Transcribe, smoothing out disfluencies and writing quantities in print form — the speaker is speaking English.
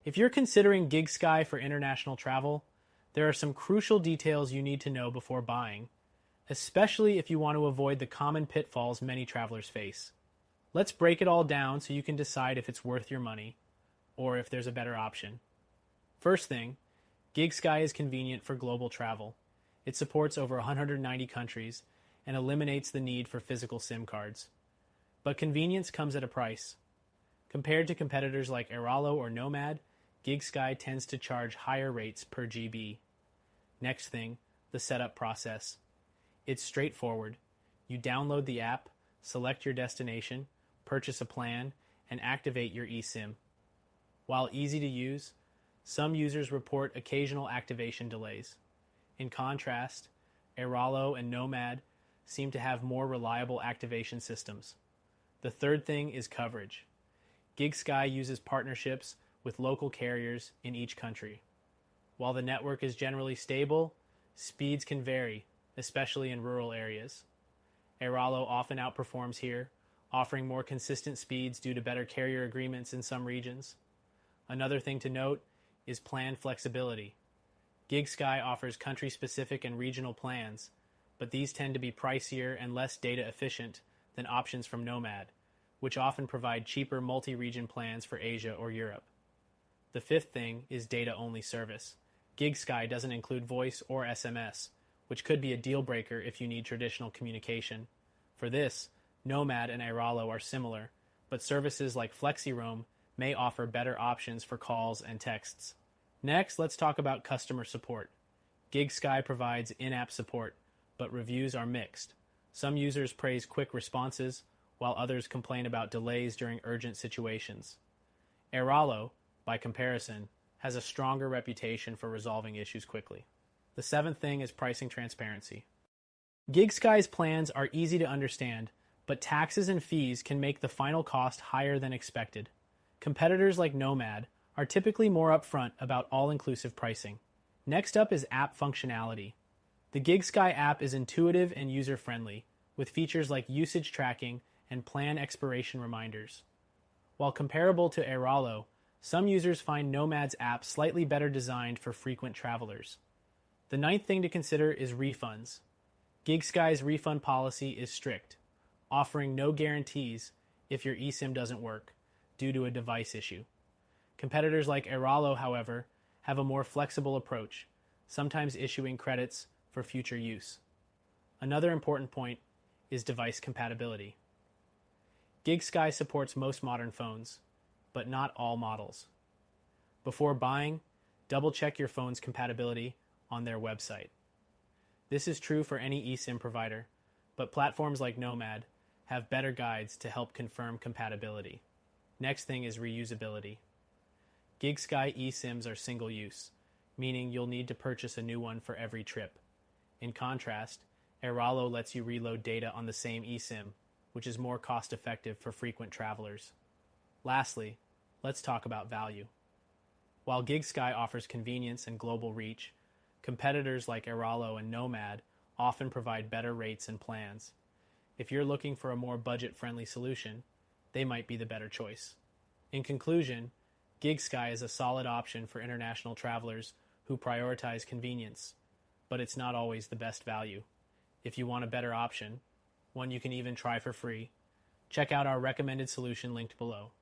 If you're considering GigSky for international travel, there are some crucial details you need to know before buying, especially if you want to avoid the common pitfalls many travelers face. Let's break it all down so you can decide if it's worth your money or if there's a better option. First thing, GigSky is convenient for global travel. It supports over 190 countries and eliminates the need for physical SIM cards. But convenience comes at a price. Compared to competitors like Airalo or Nomad, GigSky tends to charge higher rates per GB. Next thing, the setup process. It's straightforward. You download the app, select your destination, purchase a plan, and activate your eSIM. While easy to use, some users report occasional activation delays. In contrast, Airalo and Nomad seem to have more reliable activation systems. The third thing is coverage. GigSky uses partnerships with local carriers in each country. While the network is generally stable, speeds can vary, especially in rural areas. Airalo often outperforms here, offering more consistent speeds due to better carrier agreements in some regions. Another thing to note is plan flexibility. GigSky offers country-specific and regional plans, but these tend to be pricier and less data efficient than options from Nomad, which often provide cheaper multi-region plans for Asia or Europe. The fifth thing is data-only service. GigSky doesn't include voice or SMS, which could be a deal breaker if you need traditional communication. For this, Nomad and Airalo are similar, but services like FlexiRoam may offer better options for calls and texts. Next, let's talk about customer support. GigSky provides in-app support, but reviews are mixed. Some users praise quick responses, while others complain about delays during urgent situations. Airalo, by comparison, has a stronger reputation for resolving issues quickly. The seventh thing is pricing transparency. GigSky's plans are easy to understand, but taxes and fees can make the final cost higher than expected. Competitors like Nomad are typically more upfront about all-inclusive pricing. Next up is app functionality. The GigSky app is intuitive and user-friendly, with features like usage tracking and plan expiration reminders. While comparable to Airalo, some users find Nomad's app slightly better designed for frequent travelers. The ninth thing to consider is refunds. GigSky's refund policy is strict, offering no guarantees if your eSIM doesn't work due to a device issue. Competitors like Airalo, however, have a more flexible approach, sometimes issuing credits for future use. Another important point is device compatibility. GigSky supports most modern phones, but not all models. Before buying, double-check your phone's compatibility on their website. This is true for any eSIM provider, but platforms like Nomad have better guides to help confirm compatibility. Next thing is reusability. GigSky eSIMs are single-use, meaning you'll need to purchase a new one for every trip. In contrast, Airalo lets you reload data on the same eSIM, which is more cost-effective for frequent travelers. Lastly, let's talk about value. While GigSky offers convenience and global reach, competitors like Airalo and Nomad often provide better rates and plans. If you're looking for a more budget-friendly solution, they might be the better choice. In conclusion, GigSky is a solid option for international travelers who prioritize convenience, but it's not always the best value. If you want a better option, one you can even try for free, check out our recommended solution linked below.